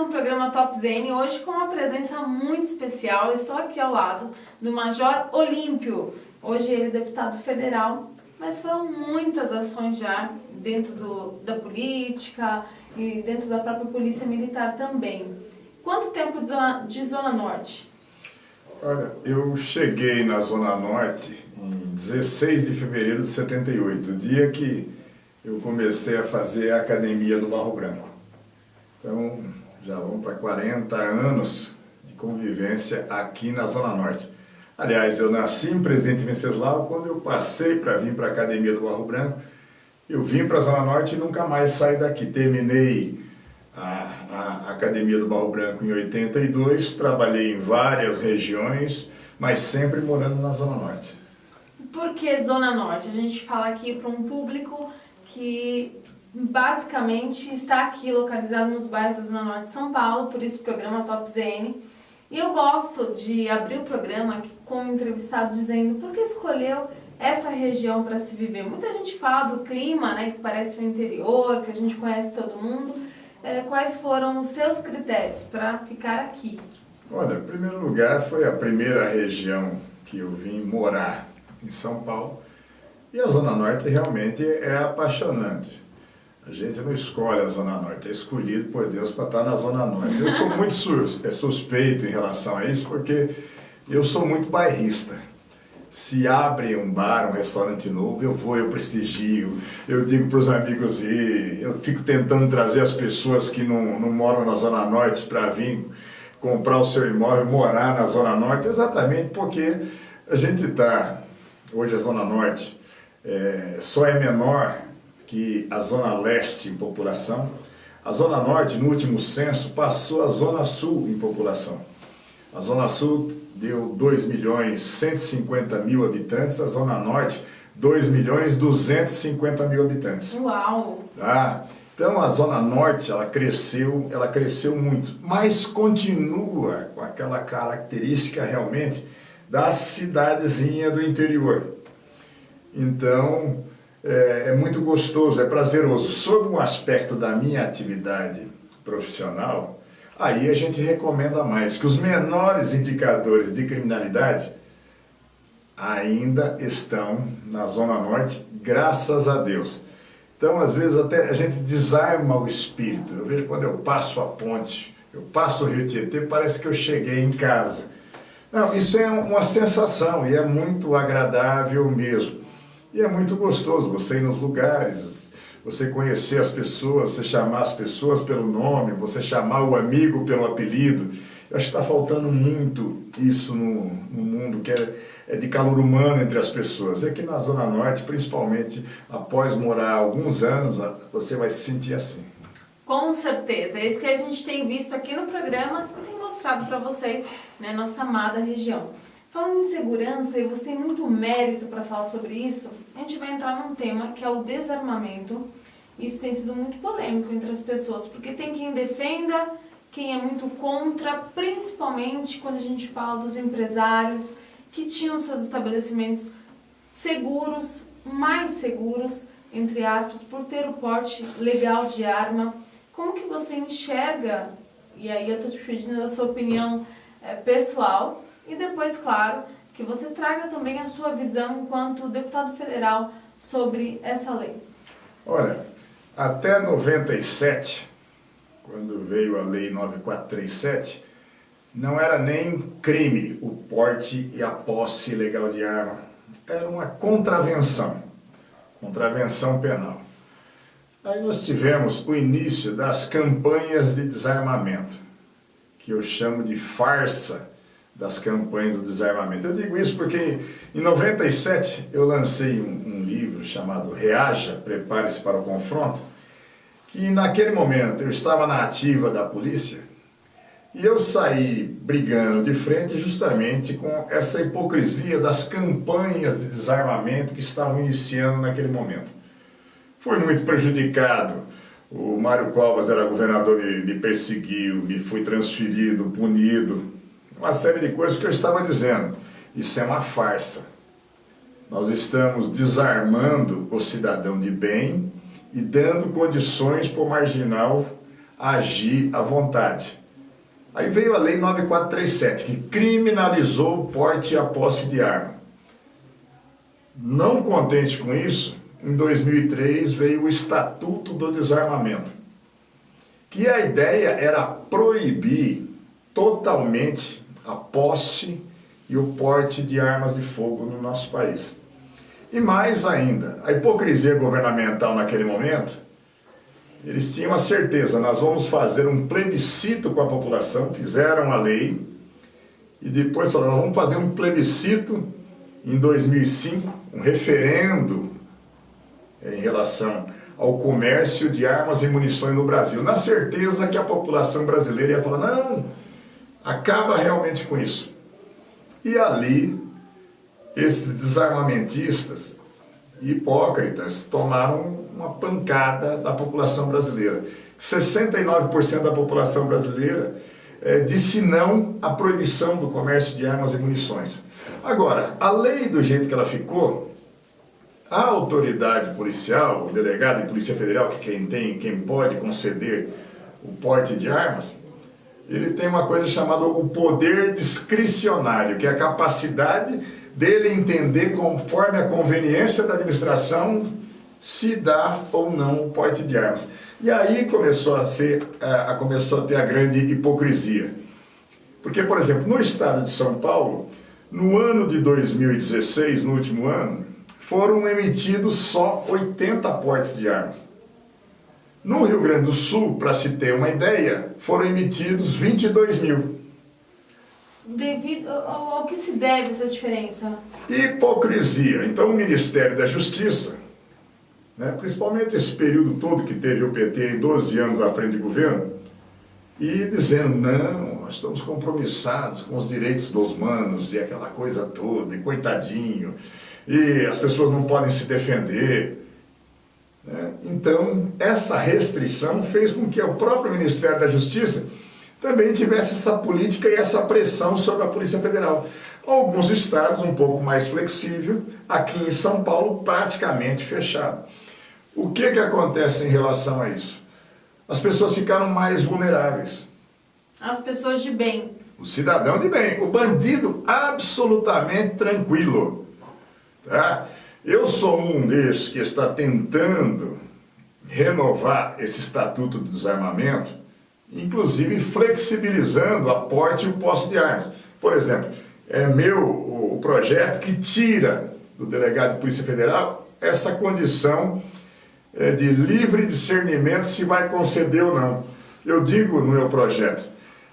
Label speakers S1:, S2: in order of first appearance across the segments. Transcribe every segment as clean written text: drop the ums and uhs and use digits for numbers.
S1: um programa Top Zen, hoje com uma presença muito especial. Eu estou aqui ao lado do Major Olímpio. Hoje ele é deputado federal, mas foram muitas ações já dentro da política e dentro da própria Polícia Militar também. Quanto tempo de Zona Norte?
S2: Olha, eu cheguei na Zona Norte em 16 de fevereiro de 78, o dia que eu comecei a fazer a Academia do Barro Branco. Então, já vão para 40 anos de convivência aqui na Zona Norte. Aliás, eu nasci em Presidente Venceslau. Quando eu passei para vir para a Academia do Barro Branco, eu vim para a Zona Norte e nunca mais saí daqui. Terminei a Academia do Barro Branco em 82, trabalhei em várias regiões, mas sempre morando na Zona Norte.
S1: Por que Zona Norte? A gente fala aqui para um público que basicamente está aqui localizado nos bairros da Zona Norte de São Paulo, por isso o programa Top ZN. E eu gosto de abrir o programa aqui com um entrevistado dizendo por que escolheu essa região para se viver. Muita gente fala do clima, né, que parece o interior, que a gente conhece todo mundo. Quais foram os seus critérios para ficar aqui?
S2: Olha, em primeiro lugar, foi a primeira região que eu vim morar em São Paulo. E a Zona Norte realmente é apaixonante. A gente não escolhe a Zona Norte, é escolhido por Deus para estar na Zona Norte. Eu sou muito suspeito em relação a isso, porque eu sou muito bairrista. Se abre um bar, um restaurante novo, eu vou, eu prestigio, eu digo para os amigos ir, eu fico tentando trazer as pessoas que não moram na Zona Norte para vir comprar o seu imóvel, morar na Zona Norte, exatamente porque a gente está, hoje a Zona Norte só é menor que a Zona Leste em população. A Zona Norte, no último censo, passou a Zona Sul em população. A Zona Sul deu 2.150.000 habitantes, a Zona Norte 2.250.000 habitantes.
S1: Uau!
S2: Tá? Então a Zona Norte ela cresceu muito, mas continua com aquela característica realmente da cidadezinha do interior. Então é muito gostoso, é prazeroso. Sob um aspecto da minha atividade profissional, aí a gente recomenda mais, que os menores indicadores de criminalidade ainda estão na Zona Norte, graças a Deus. Então, às vezes, até a gente desarma o espírito. Eu vejo quando eu passo a ponte, eu passo o Rio Tietê, parece que eu cheguei em casa. Não, isso é uma sensação e é muito agradável mesmo. E é muito gostoso você ir nos lugares, você conhecer as pessoas, você chamar as pessoas pelo nome, você chamar o amigo pelo apelido. Eu acho que está faltando muito isso no mundo, que é de calor humano entre as pessoas. Aqui na Zona Norte, principalmente, após morar alguns anos, você vai se sentir assim.
S1: Com certeza, é isso que a gente tem visto aqui no programa e tem mostrado para vocês, né, nossa amada região. Falando em segurança, e você tem muito mérito para falar sobre isso, a gente vai entrar num tema que é o desarmamento. Isso tem sido muito polêmico entre as pessoas, porque tem quem defenda, quem é muito contra, principalmente quando a gente fala dos empresários que tinham seus estabelecimentos seguros, mais seguros, entre aspas, por ter o porte legal de arma. Como que você enxerga, e aí eu estou te pedindo a sua opinião pessoal, e depois, claro, que você traga também a sua visão enquanto deputado federal sobre essa lei.
S2: Olha, até 97, quando veio a Lei 9437, não era nem crime o porte e a posse ilegal de arma. Era uma contravenção penal. Aí nós tivemos o início das campanhas de desarmamento, que eu chamo de farsa das campanhas do desarmamento. Eu digo isso porque em 97 eu lancei um livro chamado Reaja, Prepare-se para o Confronto, que naquele momento eu estava na ativa da polícia e eu saí brigando de frente justamente com essa hipocrisia das campanhas de desarmamento que estavam iniciando naquele momento. Fui muito prejudicado. O Mário Covas era governador, me perseguiu, me fui transferido, punido. Uma série de coisas que eu estava dizendo. Isso é uma farsa. Nós estamos desarmando o cidadão de bem e dando condições para o marginal agir à vontade. Aí veio a Lei 9437, que criminalizou o porte e a posse de arma. Não contente com isso, em 2003 veio o Estatuto do Desarmamento, que a ideia era proibir totalmente a posse e o porte de armas de fogo no nosso país. E mais ainda, a hipocrisia governamental naquele momento, eles tinham a certeza, nós vamos fazer um plebiscito com a população, fizeram a lei, e depois falaram, vamos fazer um plebiscito em 2005, um referendo em relação ao comércio de armas e munições no Brasil, na certeza que a população brasileira ia falar, não, acaba realmente com isso. E ali, esses desarmamentistas hipócritas tomaram uma pancada da população brasileira. 69% da população brasileira disse não à proibição do comércio de armas e munições. Agora, a lei do jeito que ela ficou, a autoridade policial, o delegado de Polícia Federal, que quem pode conceder o porte de armas, ele tem uma coisa chamada o poder discricionário, que é a capacidade dele entender conforme a conveniência da administração se dá ou não o porte de armas. E aí começou a ter a grande hipocrisia. Porque, por exemplo, no estado de São Paulo, no ano de 2016, no último ano, foram emitidos só 80 portes de armas. No Rio Grande do Sul, para se ter uma ideia, foram emitidos 22 mil.
S1: Devido ao que se deve essa diferença?
S2: Hipocrisia. Então o Ministério da Justiça, né, principalmente esse período todo que teve o PT, 12 anos à frente do governo, e dizendo, não, nós estamos compromissados com os direitos dos humanos e aquela coisa toda, e coitadinho, e as pessoas não podem se defender. Então, essa restrição fez com que o próprio Ministério da Justiça também tivesse essa política e essa pressão sobre a Polícia Federal. Alguns estados um pouco mais flexível, aqui em São Paulo praticamente fechado. O que acontece em relação a isso? As pessoas ficaram mais vulneráveis.
S1: As pessoas de bem.
S2: O cidadão de bem, o bandido absolutamente tranquilo. Tá? Eu sou um desses que está tentando renovar esse Estatuto do Desarmamento, inclusive flexibilizando a porte e o posse de armas. Por exemplo, é o projeto que tira do delegado de Polícia Federal essa condição de livre discernimento se vai conceder ou não. Eu digo no meu projeto,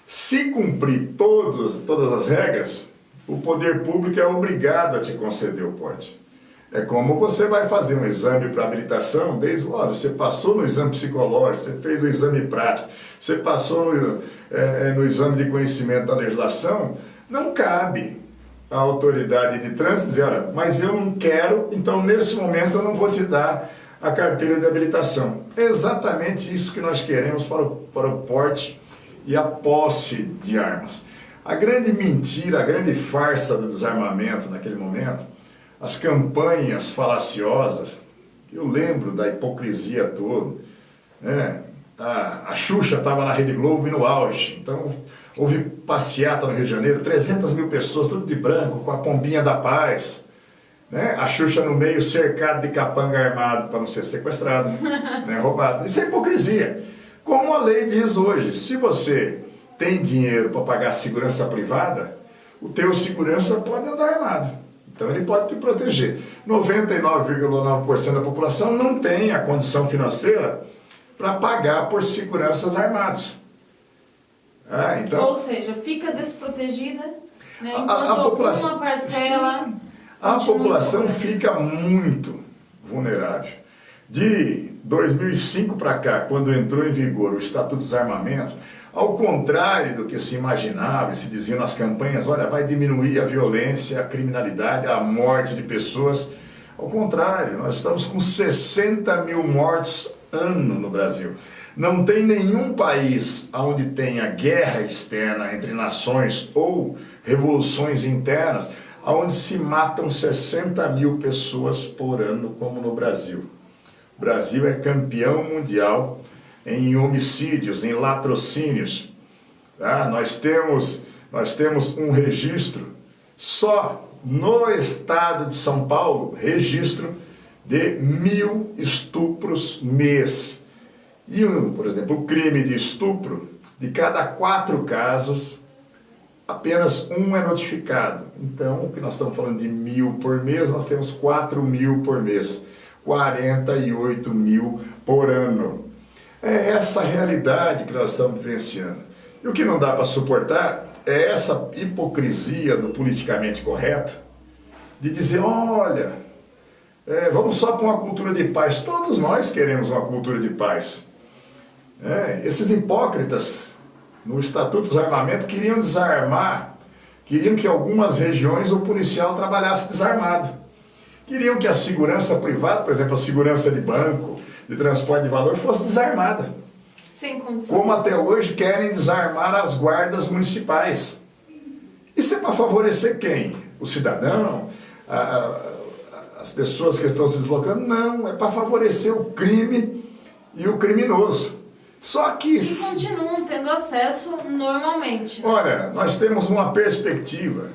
S2: se cumprir todas as regras, o poder público é obrigado a te conceder o porte. É como você vai fazer um exame para habilitação, desde você passou no exame psicológico, você fez o exame prático, você passou no exame de conhecimento da legislação, não cabe à autoridade de trânsito dizer, olha, mas eu não quero, então nesse momento eu não vou te dar a carteira de habilitação. É exatamente isso que nós queremos para o porte e a posse de armas. A grande mentira, a grande farsa do desarmamento naquele momento, as campanhas falaciosas, eu lembro da hipocrisia toda, né? A Xuxa estava na Rede Globo e no auge, então houve passeata no Rio de Janeiro, 300 mil pessoas, tudo de branco, com a pombinha da paz, né? A Xuxa no meio, cercado de capanga armado para não ser sequestrado, né? Roubado. Isso é hipocrisia. Como a lei diz hoje, se você tem dinheiro para pagar segurança privada, o teu segurança pode andar armado. Então ele pode te proteger. 99,9% da população não tem a condição financeira para pagar por seguranças armados. Então,
S1: ou seja, fica desprotegida, né? Enquanto
S2: a população,
S1: alguma parcela...
S2: Sim, a população fica muito vulnerável. De 2005 para cá, quando entrou em vigor o Estatuto do Desarmamento, ao contrário do que se imaginava e se dizia nas campanhas, olha, vai diminuir a violência, a criminalidade, a morte de pessoas. Ao contrário, nós estamos com 60 mil mortes ano no Brasil. Não tem nenhum país onde tenha guerra externa entre nações ou revoluções internas, onde se matam 60 mil pessoas por ano, como no Brasil. O Brasil é campeão mundial em homicídios, em latrocínios. Tá? Nós temos um registro, só no estado de São Paulo, registro de 1.000 estupros mês. E, por exemplo, o crime de estupro, de cada 4 casos, apenas um é notificado. Então, o que nós estamos falando de 1.000 por mês, nós temos 4.000 por mês. 48.000 por ano. É essa realidade que nós estamos vivenciando. E o que não dá para suportar é essa hipocrisia do politicamente correto, de dizer, olha, vamos só para uma cultura de paz. Todos nós queremos uma cultura de paz. Esses hipócritas, no Estatuto do Desarmamento, queriam desarmar, queriam que em algumas regiões o policial trabalhasse desarmado. Queriam que a segurança privada, por exemplo, a segurança de banco, de transporte de valor, fosse desarmada.
S1: Sem condições.
S2: Como até hoje querem desarmar as guardas municipais. Isso é para favorecer quem? O cidadão? As pessoas que estão se deslocando? Não, é para favorecer o crime e o criminoso. Só que...
S1: E continuam tendo acesso normalmente.
S2: Olha, nós temos uma perspectiva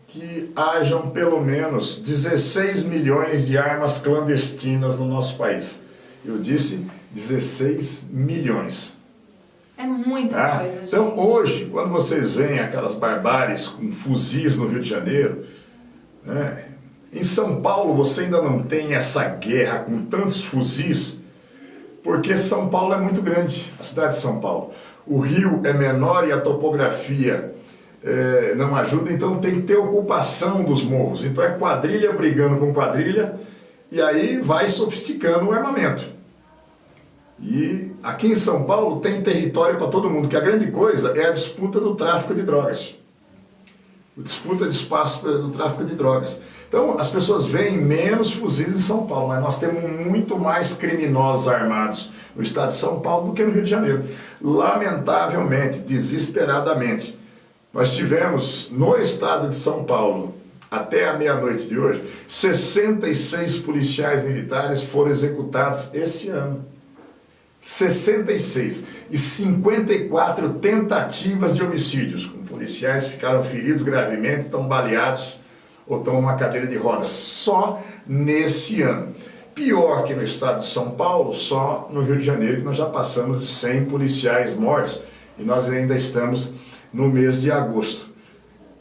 S2: que hajam pelo menos 16 milhões de armas clandestinas no nosso país. Eu disse 16 milhões.
S1: É muita coisa, gente.
S2: Então, hoje, quando vocês veem aquelas barbáries com fuzis no Rio de Janeiro, em São Paulo você ainda não tem essa guerra com tantos fuzis, porque São Paulo é muito grande, a cidade de São Paulo. O rio é menor e a topografia não ajuda, então tem que ter ocupação dos morros. Então é quadrilha brigando com quadrilha, e aí vai sofisticando o armamento. E aqui em São Paulo tem território para todo mundo, que a grande coisa é a disputa do tráfico de drogas. A disputa de espaço do tráfico de drogas. Então as pessoas veem menos fuzis em São Paulo, mas nós temos muito mais criminosos armados no estado de São Paulo do que no Rio de Janeiro. Lamentavelmente, desesperadamente. Nós tivemos no estado de São Paulo, até a meia-noite de hoje, 66 policiais militares foram executados esse ano. 66. E 54 tentativas de homicídios, com policiais que ficaram feridos gravemente, estão baleados ou estão numa cadeira de rodas, só nesse ano. Pior que no estado de São Paulo, só no Rio de Janeiro, que nós já passamos de 100 policiais mortos, e nós ainda estamos no mês de agosto.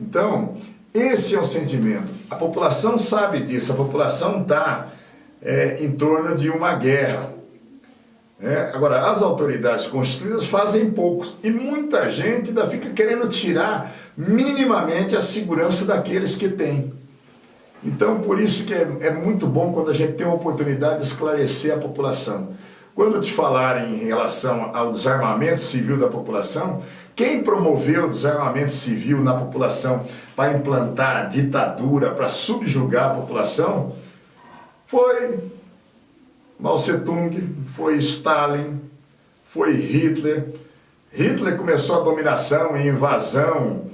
S2: Então, esse é o sentimento. A população sabe disso, a população está em torno de uma guerra. Agora, as autoridades constituídas fazem pouco, e muita gente ainda fica querendo tirar minimamente a segurança daqueles que têm. Então, por isso que é muito bom quando a gente tem uma oportunidade de esclarecer a população. Quando te falarem em relação ao desarmamento civil da população, quem promoveu o desarmamento civil na população para implantar a ditadura, para subjugar a população, foi Mao Tse-tung, foi Stalin, foi Hitler. Hitler começou a dominação e invasão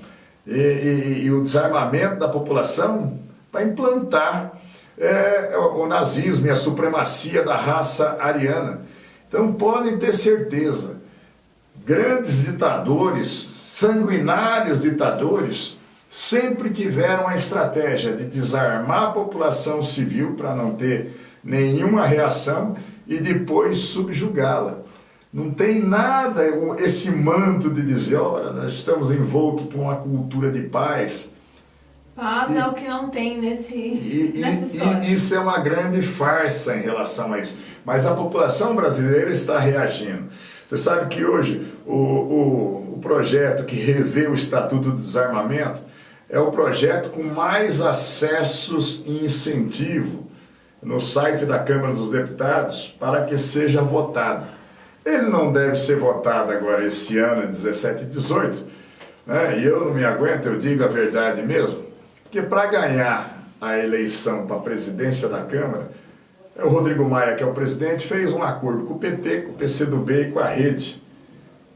S2: e o desarmamento da população para implantar o nazismo e a supremacia da raça ariana. Então podem ter certeza, grandes ditadores, sanguinários ditadores, sempre tiveram a estratégia de desarmar a população civil para não ter nenhuma reação e depois subjugá-la. Não tem nada, esse manto de dizer, olha, nós estamos envoltos por uma cultura de paz.
S1: Paz é o que não tem nessa história.
S2: E isso é uma grande farsa em relação a isso. Mas a população brasileira está reagindo. Você sabe que hoje o projeto que revê o Estatuto do Desarmamento é o projeto com mais acessos e incentivo no site da Câmara dos Deputados para que seja votado. Ele não deve ser votado agora esse ano, 17 e 18, e eu não me aguento, eu digo a verdade mesmo, porque para ganhar a eleição para a presidência da Câmara, o Rodrigo Maia, que é o presidente, fez um acordo com o PT, com o PCdoB e com a Rede.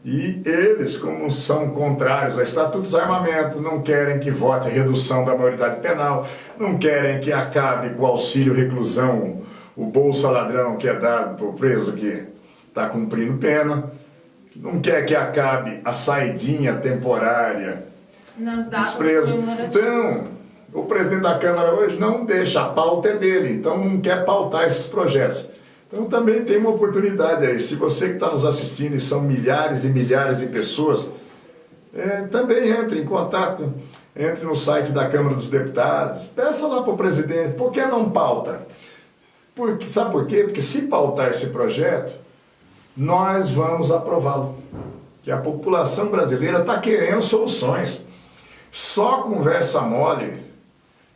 S2: E eles, como são contrários ao Estatuto do Desarmamento, não querem que vote a redução da maioridade penal, não querem que acabe com o auxílio reclusão, o bolsa ladrão que é dado para o preso que está cumprindo pena, não quer que acabe a saidinha temporária
S1: Nas datas
S2: presos.
S1: comemorativas.
S2: Então, o presidente da Câmara hoje não deixa, a pauta é dele, então não quer pautar esses projetos. Então também tem uma oportunidade aí, se você que está nos assistindo, e são milhares e milhares de pessoas, também entre em contato, entre no site da Câmara dos Deputados, peça lá para o presidente, por que não pauta? Sabe por quê? Porque se pautar esse projeto, nós vamos aprová-lo. Que a população brasileira está querendo soluções. Só conversa mole,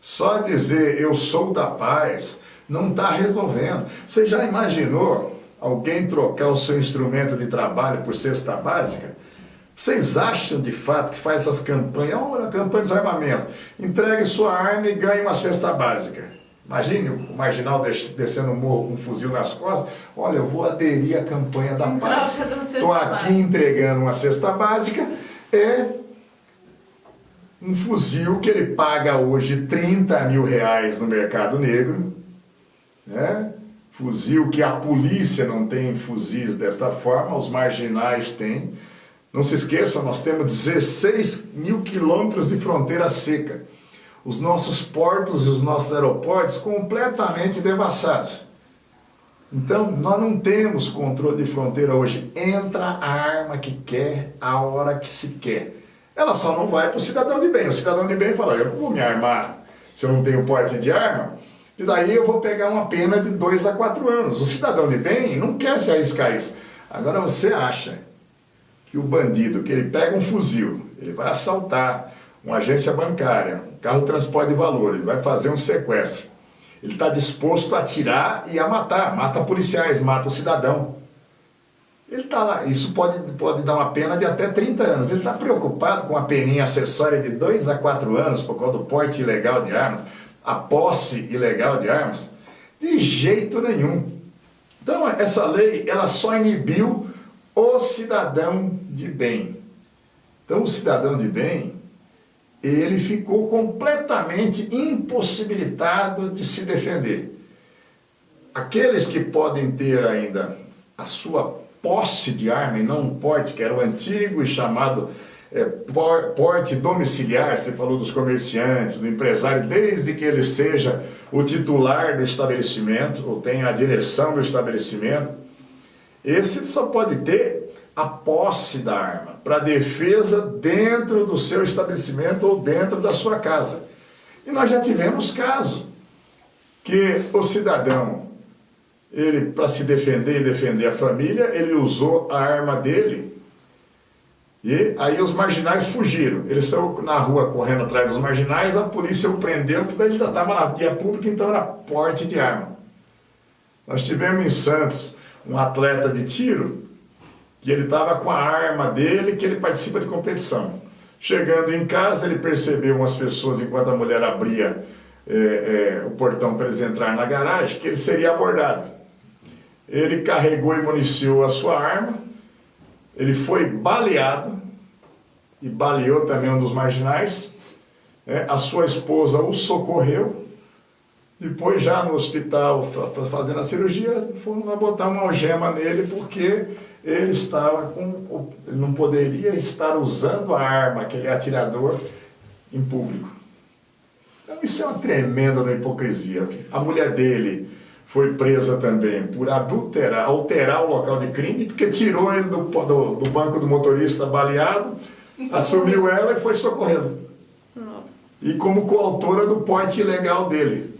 S2: só dizer eu sou da paz, não está resolvendo. Você já imaginou alguém trocar o seu instrumento de trabalho por cesta básica? Vocês acham de fato que faz essas campanhas? Olha, campanha de desarmamento. Entregue sua arma e ganhe uma cesta básica. Imagine o marginal descendo o morro com um fuzil nas costas. Olha, eu vou aderir à campanha da paz. Estou aqui entregando uma cesta básica. É um fuzil que ele paga hoje 30 mil reais no mercado negro. Né? Fuzil que a polícia não tem fuzis desta forma, os marginais têm. Não se esqueça, nós temos 16 mil quilômetros de fronteira seca. Os nossos portos e os nossos aeroportos completamente devassados. Então, nós não temos controle de fronteira hoje. Entra a arma que quer, a hora que se quer. Ela só não vai para o cidadão de bem. O cidadão de bem fala, eu não vou me armar se eu não tenho porte de arma, e daí eu vou pegar uma pena de 2 a 4 anos. O cidadão de bem não quer se arriscar isso. Agora você acha que o bandido, que ele pega um fuzil, ele vai assaltar uma agência bancária, um carro de transporte de valor, ele vai fazer um sequestro. Ele está disposto a atirar e a matar, mata policiais, mata o cidadão. Ele está lá, isso pode dar uma pena de até 30 anos. Ele está preocupado com a peninha acessória de 2 a 4 anos por causa do porte ilegal de armas, a posse ilegal de armas? De jeito nenhum. Então, essa lei, ela só inibiu o cidadão de bem. Então, o cidadão de bem, ele ficou completamente impossibilitado de se defender. Aqueles que podem ter ainda a sua posse de arma e não um porte, que era o antigo e chamado porte domiciliar, você falou dos comerciantes, do empresário, desde que ele seja o titular do estabelecimento, ou tenha a direção do estabelecimento, esse só pode ter a posse da arma para defesa dentro do seu estabelecimento ou dentro da sua casa. E nós já tivemos caso que o cidadão, ele, para se defender e defender a família, ele usou a arma dele e aí os marginais fugiram. Ele saiu na rua correndo atrás dos marginais, a polícia o prendeu, porque daí ele já estava na via pública, então era porte de arma. Nós tivemos em Santos um atleta de tiro que ele estava com a arma dele, que ele participa de competição. Chegando em casa, ele percebeu umas pessoas, enquanto a mulher abria o portão para eles entrarem na garagem, que ele seria abordado. Ele carregou e municiou a sua arma, ele foi baleado, e baleou também um dos marginais, a sua esposa o socorreu, depois já no hospital, fazendo a cirurgia, foram botar uma algema nele, porque ele não poderia estar usando a arma, aquele atirador, em público. Então isso é uma tremenda hipocrisia. A mulher dele foi presa também por alterar o local de crime, porque tirou ele do banco do motorista baleado, assumiu ela e foi socorrê-lo. E como coautora do porte ilegal dele.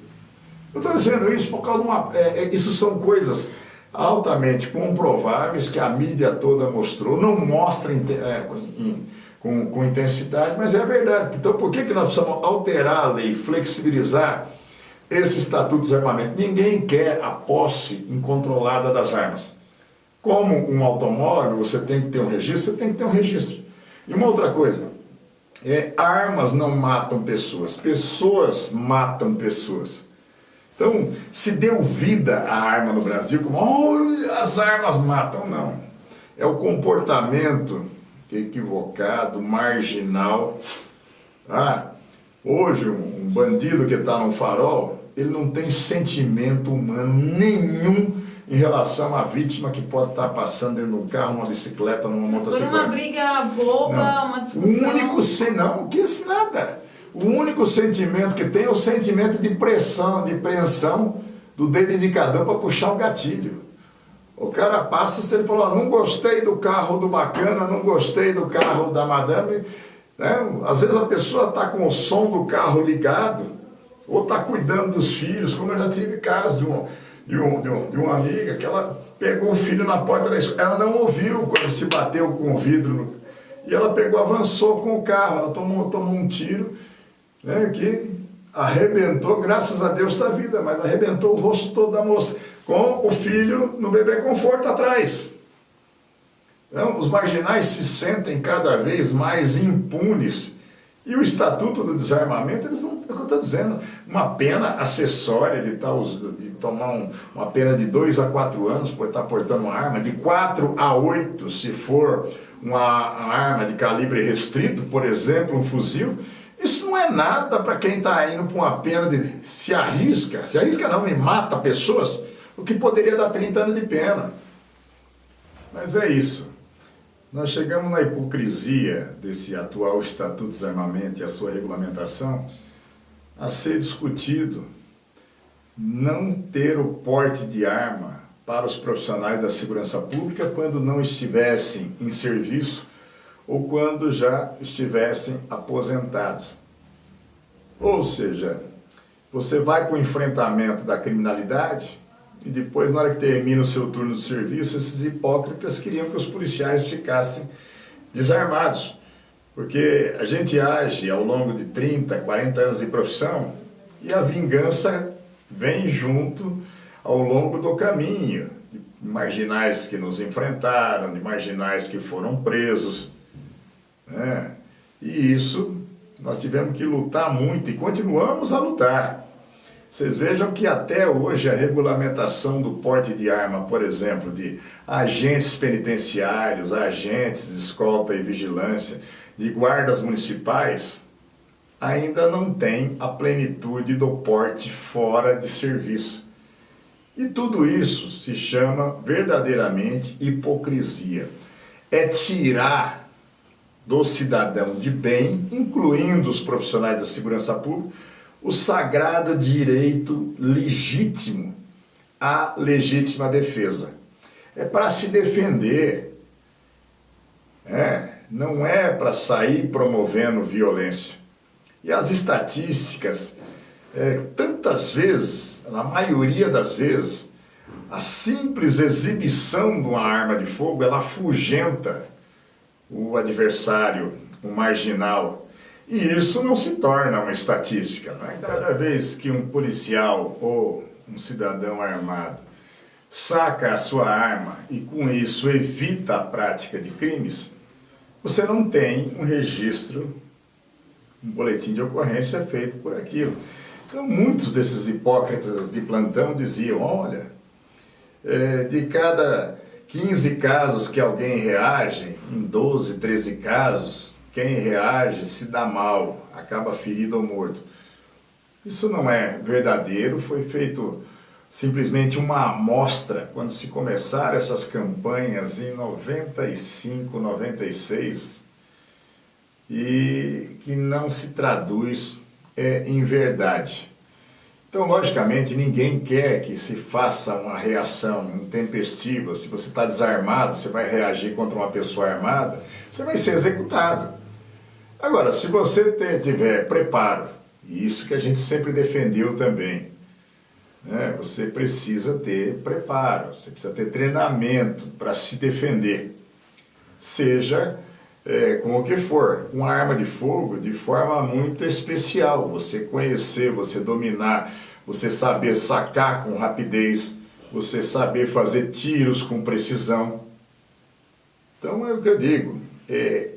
S2: Eu estou dizendo isso por causa de isso são coisas altamente comprováveis que a mídia toda mostrou, não mostra com intensidade, mas é verdade. Então por que nós precisamos alterar a lei, flexibilizar esse estatuto de desarmamento? Ninguém quer a posse incontrolada das armas. Como um automóvel, você tem que ter um registro, você tem que ter um registro. E uma outra coisa, armas não matam pessoas, pessoas matam pessoas. Então, se deu vida à arma no Brasil, como, olha, as armas matam. Não. É o comportamento equivocado, marginal. Hoje, um bandido que está no farol, ele não tem sentimento humano nenhum em relação à vítima que pode estar passando dentro de um carro, numa bicicleta, numa
S1: Por
S2: motocicleta.
S1: uma briga boba,
S2: Não.
S1: uma discussão.
S2: O único não, que isso nada. O único sentimento que tem é o sentimento de pressão, de preensão do dedo indicador para puxar um gatilho. O cara passa, se ele falou, não gostei do carro do bacana, não gostei do carro da madame, né? Às vezes a pessoa está com o som do carro ligado, ou está cuidando dos filhos, como eu já tive caso de uma amiga que ela pegou o filho na porta da escola, ela não ouviu quando se bateu com o vidro, e ela pegou, avançou com o carro, ela tomou um tiro, né, que arrebentou, graças a Deus, da vida, mas arrebentou o rosto todo da moça, com o filho no bebê conforto atrás. Então, os marginais se sentem cada vez mais impunes. E o Estatuto do Desarmamento, eles não, é o que eu estou dizendo, uma pena acessória de tomar uma pena de 2 a 4 anos por estar portando uma arma, de 4 a 8 se for uma arma de calibre restrito, por exemplo, um fuzil. Isso não é nada para quem está indo para uma pena de se arrisca não, e mata pessoas, o que poderia dar 30 anos de pena. Mas é isso. Nós chegamos na hipocrisia desse atual Estatuto de Desarmamento e a sua regulamentação a ser discutido não ter o porte de arma para os profissionais da segurança pública quando não estivessem em serviço ou quando já estivessem aposentados. Ou seja, você vai para o enfrentamento da criminalidade e depois, na hora que termina o seu turno de serviço, esses hipócritas queriam que os policiais ficassem desarmados. Porque a gente age ao longo de 30, 40 anos de profissão e a vingança vem junto ao longo do caminho. De marginais que nos enfrentaram, de marginais que foram presos. Né? E isso nós tivemos que lutar muito e continuamos a lutar. Vocês vejam que até hoje a regulamentação do porte de arma, por exemplo, de agentes penitenciários, agentes de escolta e vigilância, de guardas municipais, ainda não tem a plenitude do porte fora de serviço. E tudo isso se chama verdadeiramente hipocrisia. É tirar do cidadão de bem, incluindo os profissionais da segurança pública, o sagrado direito legítimo à legítima defesa. É para se defender, não é para sair promovendo violência. E as estatísticas, tantas vezes, na maioria das vezes, a simples exibição de uma arma de fogo, ela afugenta o adversário, o marginal. E isso não se torna uma estatística. Não é? Cada vez que um policial ou um cidadão armado saca a sua arma e com isso evita a prática de crimes, você não tem um registro, um boletim de ocorrência feito por aquilo. Então muitos desses hipócritas de plantão diziam, olha, de cada 15 casos que alguém reage, em 12, 13 casos, quem reage se dá mal, acaba ferido ou morto. Isso não é verdadeiro, foi feito simplesmente uma amostra quando se começaram essas campanhas em 95, 96, e que não se traduz em verdade. Então, logicamente, ninguém quer que se faça uma reação intempestiva. Se você está desarmado, você vai reagir contra uma pessoa armada, você vai ser executado. Agora, se você tiver preparo, e isso que a gente sempre defendeu também, né? Você precisa ter preparo, você precisa ter treinamento para se defender, seja com o que for, com arma de fogo, de forma muito especial, você conhecer, você dominar, você saber sacar com rapidez, você saber fazer tiros com precisão. Então é o que eu digo,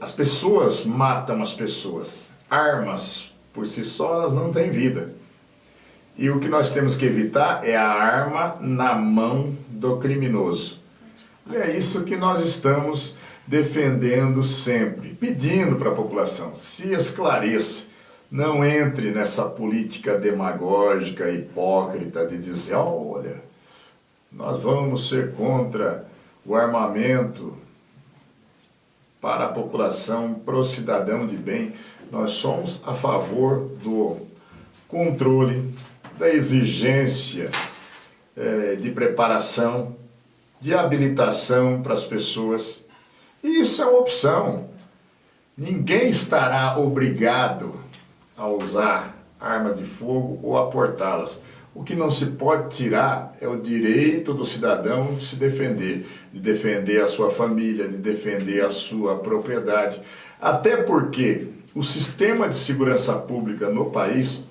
S2: as pessoas matam as pessoas, armas por si só elas não têm vida. E o que nós temos que evitar é a arma na mão do criminoso. E é isso que nós estamos defendendo sempre, pedindo para a população, se esclareça, não entre nessa política demagógica, hipócrita de dizer, olha, nós vamos ser contra o armamento para a população, para o cidadão de bem. Nós somos a favor do controle, da exigência de preparação, de habilitação para as pessoas. E isso é uma opção. Ninguém estará obrigado a usar armas de fogo ou a portá-las. O que não se pode tirar é o direito do cidadão de se defender, de defender a sua família, de defender a sua propriedade. Até porque o sistema de segurança pública no país,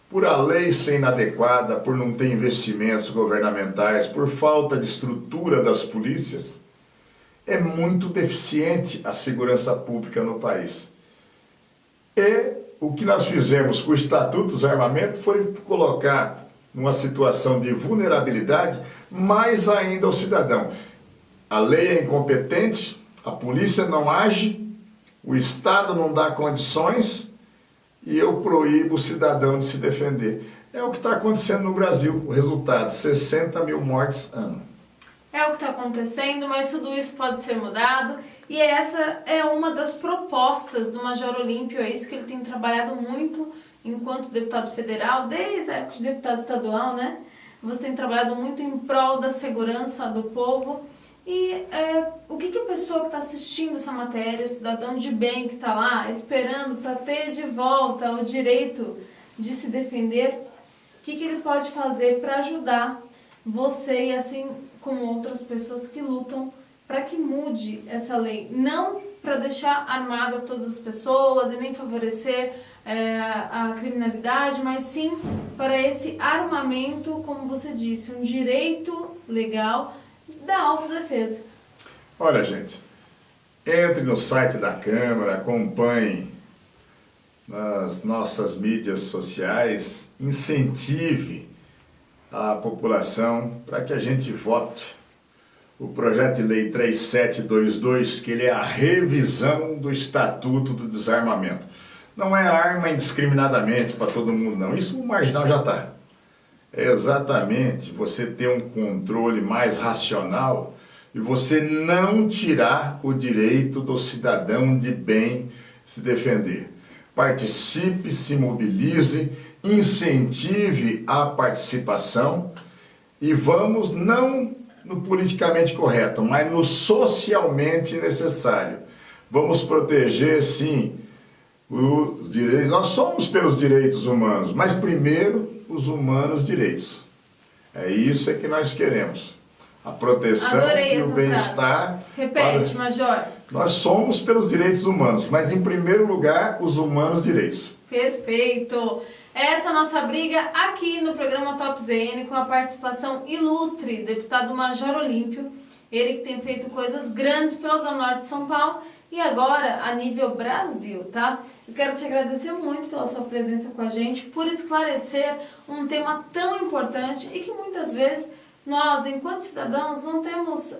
S2: por a lei ser inadequada, por não ter investimentos governamentais, por falta de estrutura das polícias, é muito deficiente a segurança pública no país. E o que nós fizemos com o Estatuto dos Armamentos foi colocar numa situação de vulnerabilidade mais ainda o cidadão. A lei é incompetente, a polícia não age, o Estado não dá condições e eu proíbo o cidadão de se defender. É o que está acontecendo no Brasil, o resultado, 60 mil mortes ano.
S1: É o que está acontecendo, mas tudo isso pode ser mudado. E essa é uma das propostas do Major Olímpio, é isso que ele tem trabalhado muito enquanto deputado federal, desde a época de deputado estadual, né? Você tem trabalhado muito em prol da segurança do povo. E o que a pessoa que está assistindo essa matéria, o cidadão de bem que está lá, esperando para ter de volta o direito de se defender, o que ele pode fazer para ajudar você e assim como outras pessoas que lutam para que mude essa lei? Não para deixar armadas todas as pessoas e nem favorecer a criminalidade, mas sim para esse armamento, como você disse, um direito legal da autodefesa.
S2: Olha, gente, entre no site da Câmara, acompanhe nas nossas mídias sociais, incentive a população para que a gente vote o projeto de lei 3722, que ele é a revisão do Estatuto do Desarmamento. Não é arma indiscriminadamente para todo mundo, não. Isso o marginal já está. É exatamente você ter um controle mais racional e você não tirar o direito do cidadão de bem se defender. Participe, se mobilize, incentive a participação e vamos não no politicamente correto, mas no socialmente necessário. Vamos proteger, sim, os direitos. Nós somos pelos direitos humanos, mas primeiro os humanos direitos. É isso que nós queremos. A proteção e o bem-estar.
S1: Repete, Major.
S2: Nós somos pelos direitos humanos, mas em primeiro lugar os humanos direitos.
S1: Perfeito! Essa é a nossa briga aqui no programa Top ZN com a participação ilustre do deputado Major Olímpio, ele que tem feito coisas grandes pela Zona Norte de São Paulo e agora a nível Brasil, tá? Eu quero te agradecer muito pela sua presença com a gente, por esclarecer um tema tão importante e que muitas vezes nós, enquanto cidadãos, não temos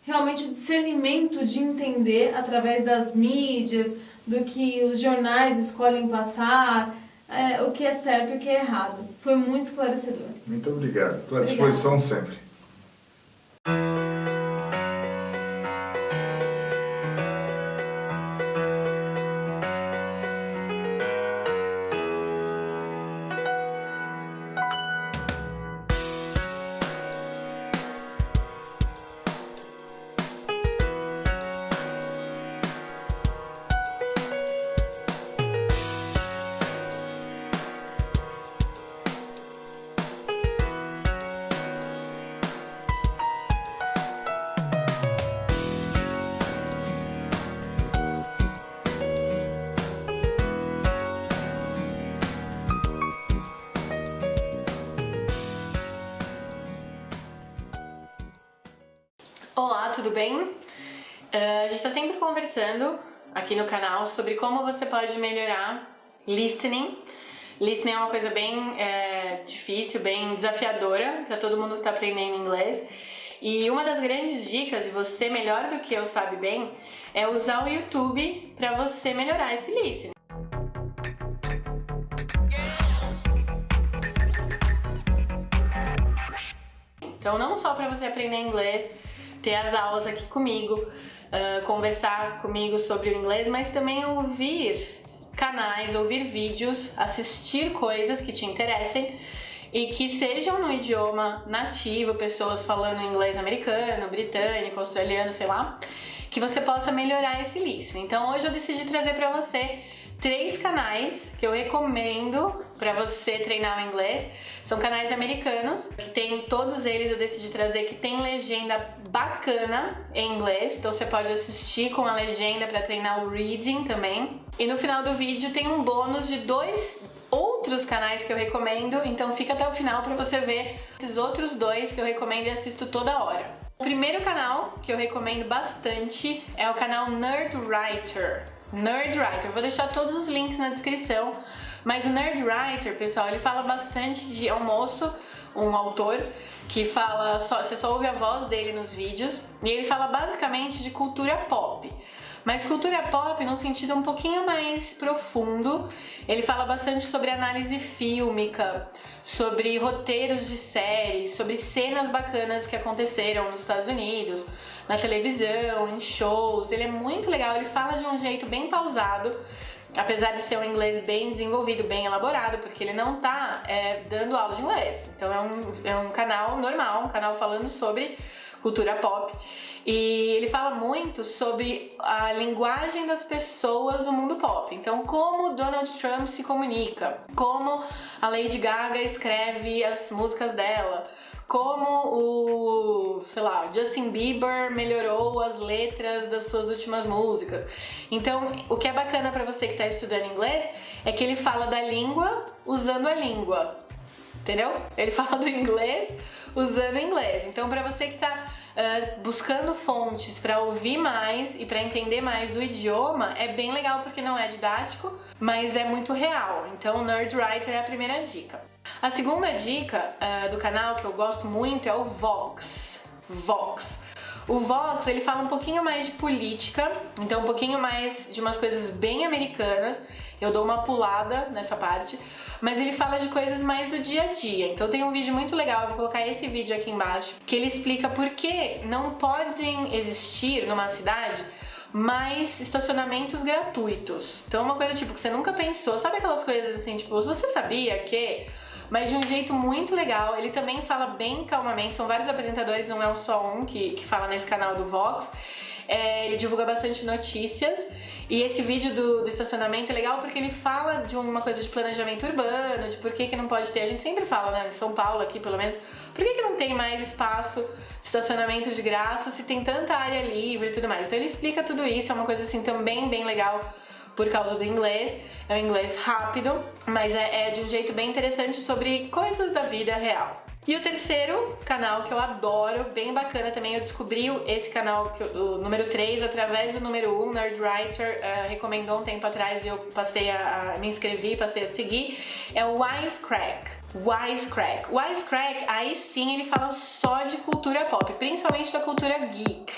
S1: realmente o discernimento de entender através das mídias, do que os jornais escolhem passar, o que é certo e o que é errado. Foi muito esclarecedor.
S2: Muito obrigado. Estou à disposição sempre.
S3: Olá, tudo bem? A gente está sempre conversando aqui no canal sobre como você pode melhorar listening. Listening é uma coisa bem difícil, bem desafiadora para todo mundo que está aprendendo inglês. E uma das grandes dicas, e você melhor do que eu sabe bem, é usar o YouTube para você melhorar esse listening. Então não só para você aprender inglês, ter as aulas aqui comigo, conversar comigo sobre o inglês, mas também ouvir canais, ouvir vídeos, assistir coisas que te interessem e que sejam no idioma nativo, pessoas falando inglês americano, britânico, australiano, sei lá, que você possa melhorar esse listening. Então hoje eu decidi trazer para você 3 canais que eu recomendo para você treinar o inglês. São canais americanos, que tem todos eles, eu decidi trazer, que tem legenda bacana em inglês, então você pode assistir com a legenda para treinar o reading também. E no final do vídeo tem um bônus de 2 outros canais que eu recomendo, então fica até o final para você ver esses outros 2 que eu recomendo e assisto toda hora. O primeiro canal que eu recomendo bastante é o canal Nerdwriter. Nerdwriter, eu vou deixar todos os links na descrição, mas o Nerdwriter, pessoal, ele fala bastante de almoço, um autor que fala, você só ouve a voz dele nos vídeos, e ele fala basicamente de cultura pop. Mas cultura pop num sentido um pouquinho mais profundo. Ele fala bastante sobre análise fílmica, sobre roteiros de séries, sobre cenas bacanas que aconteceram nos Estados Unidos, na televisão, em shows. Ele é muito legal, ele fala de um jeito bem pausado, apesar de ser um inglês bem desenvolvido, bem elaborado, porque ele não tá dando aula de inglês. Então é um canal normal, um canal falando sobre cultura pop. E ele fala muito sobre a linguagem das pessoas do mundo pop. Então, como Donald Trump se comunica, como a Lady Gaga escreve as músicas dela, como o, sei lá, Justin Bieber melhorou as letras das suas últimas músicas. Então, o que é bacana para você que está estudando inglês é que ele fala da língua usando a língua. Entendeu? Ele fala do inglês usando o inglês. Então, para você que está buscando fontes para ouvir mais e para entender mais o idioma, é bem legal porque não é didático, mas é muito real. Então, o Nerdwriter é a primeira dica. A segunda dica do canal que eu gosto muito é o Vox. O Vox, ele fala um pouquinho mais de política, então um pouquinho mais de umas coisas bem americanas. Eu dou uma pulada nessa parte, mas ele fala de coisas mais do dia a dia. Então tem um vídeo muito legal, eu vou colocar esse vídeo aqui embaixo, que ele explica por que não podem existir numa cidade mais estacionamentos gratuitos. Então uma coisa tipo que você nunca pensou, sabe aquelas coisas assim, tipo, você sabia que... Mas de um jeito muito legal, ele também fala bem calmamente, são vários apresentadores, não é só um que fala nesse canal do Vox. Ele divulga bastante notícias e esse vídeo do estacionamento é legal porque ele fala de uma coisa de planejamento urbano, de por que não pode ter, a gente sempre fala, né, em São Paulo aqui pelo menos, por que não tem mais espaço de estacionamento de graça se tem tanta área livre e tudo mais. Então ele explica tudo isso, é uma coisa assim também bem legal por causa do inglês, é um inglês rápido, mas é de um jeito bem interessante sobre coisas da vida real. E o terceiro canal que eu adoro, bem bacana também, eu descobri esse canal, o número 3, através do número 1, Nerdwriter recomendou um tempo atrás e eu passei me inscrevi, passei a seguir, é o Wisecrack. Wisecrack, aí sim ele fala só de cultura pop, principalmente da cultura geek.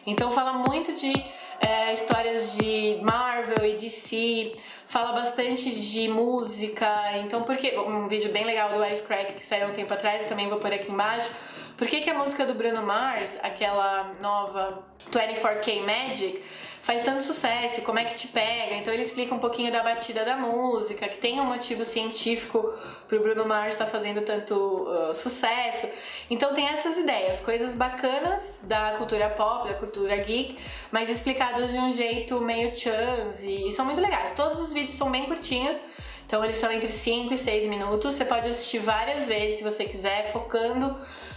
S3: Então fala muito de histórias de Marvel e DC, fala bastante de música, então porque um vídeo bem legal do Wisecrack que saiu um tempo atrás, eu também vou pôr aqui embaixo. Por que a música do Bruno Mars, aquela nova 24K Magic, faz tanto sucesso, como é que te pega? Então ele explica um pouquinho da batida da música, que tem um motivo científico pro Bruno Mars estar fazendo tanto sucesso. Então tem essas ideias, coisas bacanas da cultura pop, da cultura geek, mas explicadas de um jeito meio chance e são muito legais. Todos os vídeos são bem curtinhos, então eles são entre 5 e 6 minutos. Você pode assistir várias vezes se você quiser, focando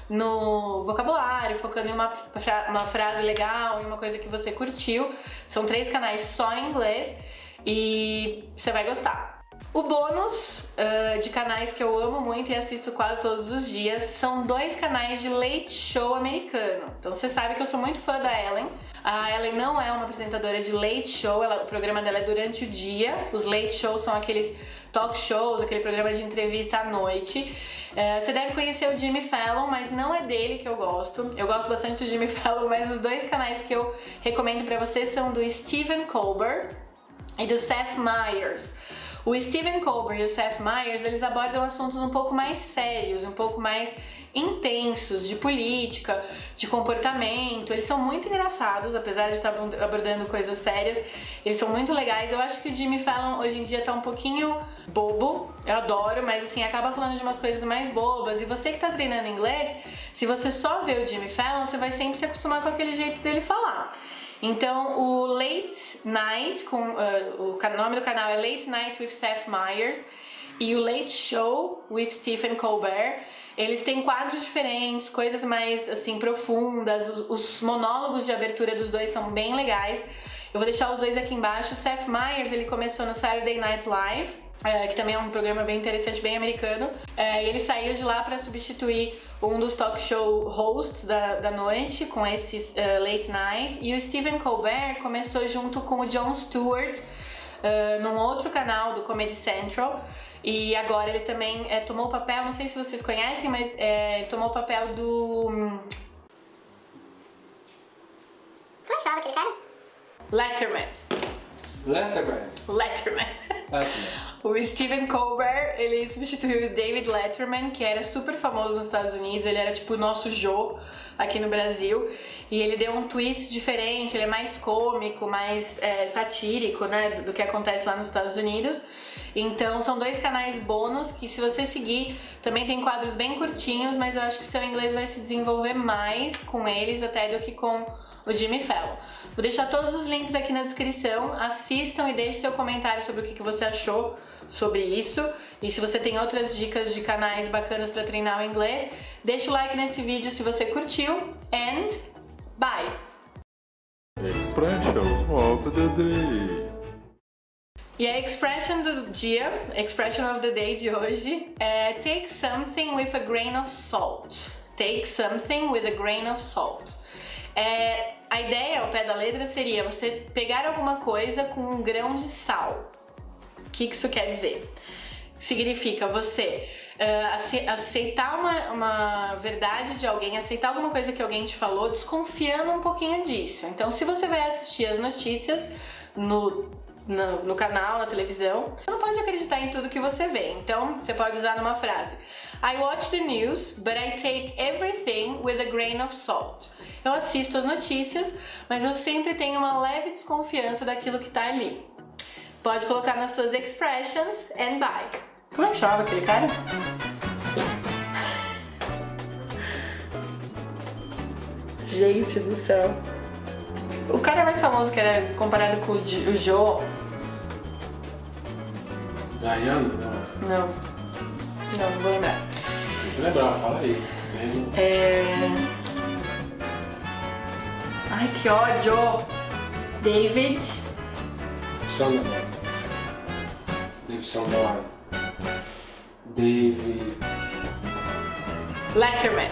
S3: no vocabulário, focando em uma frase legal, em uma coisa que você curtiu. São 3 canais só em inglês e você vai gostar. O bônus de canais que eu amo muito e assisto quase todos os dias são 2 canais de late show americano. Então você sabe que eu sou muito fã da Ellen. A Ellen não é uma apresentadora de late show, o programa dela é durante o dia. Os late shows são aqueles talk shows, aquele programa de entrevista à noite. Você deve conhecer o Jimmy Fallon, mas não é dele que eu gosto. Eu gosto bastante do Jimmy Fallon, mas os 2 canais que eu recomendo pra você são do Stephen Colbert e do Seth Meyers. O Stephen Colbert e o Seth Meyers, eles abordam assuntos um pouco mais sérios, um pouco mais intensos, de política, de comportamento. Eles são muito engraçados, apesar de estar abordando coisas sérias. Eles são muito legais. Eu acho que o Jimmy Fallon hoje em dia tá um pouquinho bobo. Eu adoro, mas assim, acaba falando de umas coisas mais bobas. E você que tá treinando inglês, se você só vê o Jimmy Fallon, você vai sempre se acostumar com aquele jeito dele falar. Então, o Late Night, o nome do canal é Late Night with Seth Meyers, e o Late Show with Stephen Colbert, eles têm quadros diferentes, coisas mais assim profundas. Os monólogos de abertura dos dois são bem legais. Eu vou deixar os dois aqui embaixo. O Seth Meyers, ele começou no Saturday Night Live, que também é um programa bem interessante, bem americano. E ele saiu de lá para substituir um dos talk show hosts da noite, com esses Late Night. E o Stephen Colbert começou junto com o Jon Stewart, num outro canal do Comedy Central. E agora ele também tomou o papel, não sei se vocês conhecem, mas ele tomou o papel do...
S4: Como chama aquele cara?
S3: Letterman. O Stephen Colbert, ele substituiu o David Letterman, que era super famoso nos Estados Unidos. Ele era tipo o nosso Jô aqui no Brasil. E ele deu um twist diferente, ele é mais cômico, mais satírico, né, do que acontece lá nos Estados Unidos. Então são dois canais bônus que, se você seguir, também tem quadros bem curtinhos, mas eu acho que o seu inglês vai se desenvolver mais com eles até do que com o Jimmy Fallon. Vou deixar todos os links aqui na descrição, assistam e deixe seu comentário sobre o que você achou sobre isso. E se você tem outras dicas de canais bacanas para treinar o inglês, deixa o like nesse vídeo se você curtiu, and bye!
S5: Expression of the day.
S3: E a expression do dia, expression of the day de hoje é take something with a grain of salt. Take something with a grain of salt. A ideia, ao pé da letra, seria você pegar alguma coisa com um grão de sal. O que isso quer dizer? Significa você aceitar uma verdade de alguém, aceitar alguma coisa que alguém te falou, desconfiando um pouquinho disso. Então, se você vai assistir as notícias no canal, na televisão, você não pode acreditar em tudo que você vê. Então, você pode usar numa frase: I watch the news, but I take everything with a grain of salt. Eu assisto as notícias, mas eu sempre tenho uma leve desconfiança daquilo que tá ali. Pode colocar nas suas expressions and bye. Como é que chamava aquele cara? Gente do céu. O cara mais famoso que era comparado com o Jô.
S6: Diana?
S3: Não, não vou lembrar.
S6: Tem que lembrar, fala aí.
S3: Ai, que ódio! David
S6: Sandor. David
S3: Letterman.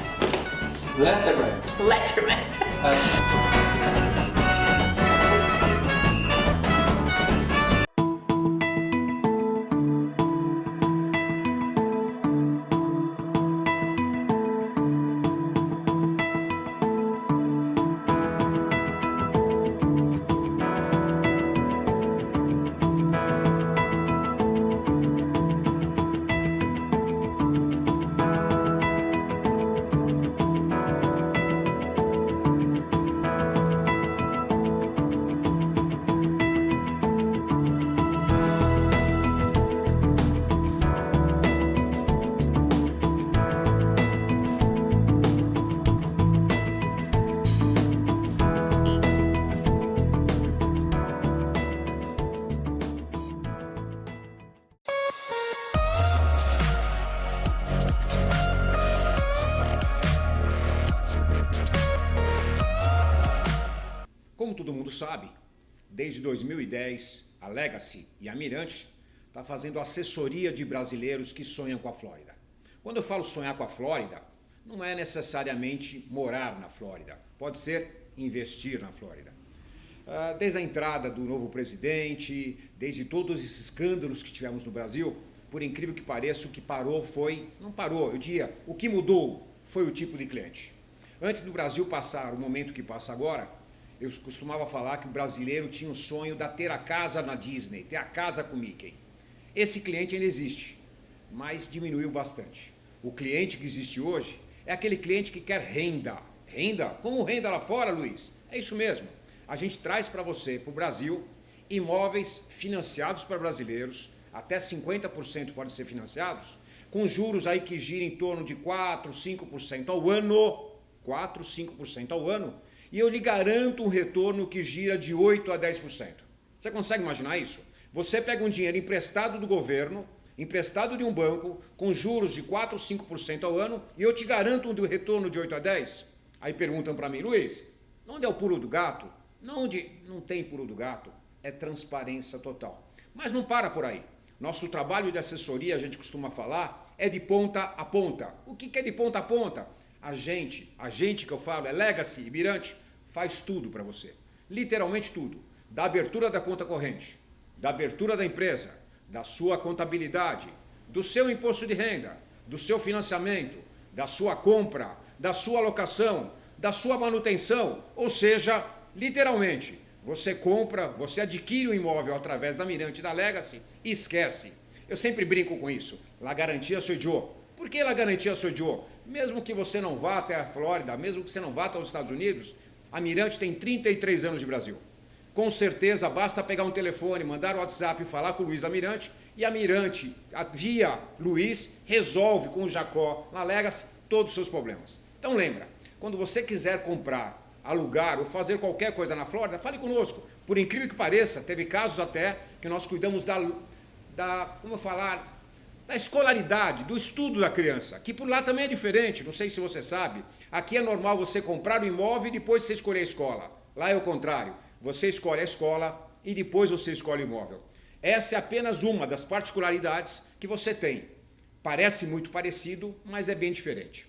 S7: Como todo mundo sabe, desde 2010, a Legacy e a Mirante está fazendo assessoria de brasileiros que sonham com a Flórida. Quando eu falo sonhar com a Flórida, não é necessariamente morar na Flórida, pode ser investir na Flórida. Desde a entrada do novo presidente, desde todos esses escândalos que tivemos no Brasil, por incrível que pareça, o que parou foi... Não parou, eu diria, o que mudou foi o tipo de cliente. Antes do Brasil passar o momento que passa agora, eu costumava falar que o brasileiro tinha o sonho de ter a casa na Disney, ter a casa com Mickey. Esse cliente ainda existe, mas diminuiu bastante. O cliente que existe hoje é aquele cliente que quer renda. Renda? Como renda lá fora, Luiz? É isso mesmo. A gente traz para você, para o Brasil, imóveis financiados para brasileiros, até 50% podem ser financiados, com juros aí que giram em torno de 4, 5% ao ano. 4, 5% ao ano. E eu lhe garanto um retorno que gira de 8 a 10%. Você consegue imaginar isso? Você pega um dinheiro emprestado do governo, emprestado de um banco, com juros de 4 ou 5% ao ano, e eu te garanto um retorno de 8 a 10%. Aí perguntam para mim, Luiz, onde é o pulo do gato? Não tem pulo do gato, é transparência total. Mas não para por aí. Nosso trabalho de assessoria, a gente costuma falar, é de ponta a ponta. O que é de ponta a ponta? A gente que eu falo, é Legacy e Mirante, faz tudo para você. Literalmente tudo. Da abertura da conta corrente, da abertura da empresa, da sua contabilidade, do seu imposto de renda, do seu financiamento, da sua compra, da sua locação, da sua manutenção. Ou seja, literalmente, você compra, você adquire o imóvel através da Mirante e da Legacy e esquece. Eu sempre brinco com isso. La garantia sou eu. Por que la garantia sou eu? Mesmo que você não vá até a Flórida, mesmo que você não vá até os Estados Unidos, a Mirante tem 33 anos de Brasil. Com certeza, basta pegar um telefone, mandar o WhatsApp e falar com o Luiz da Mirante, e a Mirante, via Luiz, resolve com o Jacó na Legacy todos os seus problemas. Então lembra, quando você quiser comprar, alugar ou fazer qualquer coisa na Flórida, fale conosco. Por incrível que pareça, teve casos até que nós cuidamos da escolaridade, do estudo da criança, que por lá também é diferente, não sei se você sabe. Aqui é normal você comprar o imóvel e depois você escolher a escola. Lá é o contrário, você escolhe a escola e depois você escolhe o imóvel. Essa é apenas uma das particularidades que você tem. Parece muito parecido, mas é bem diferente.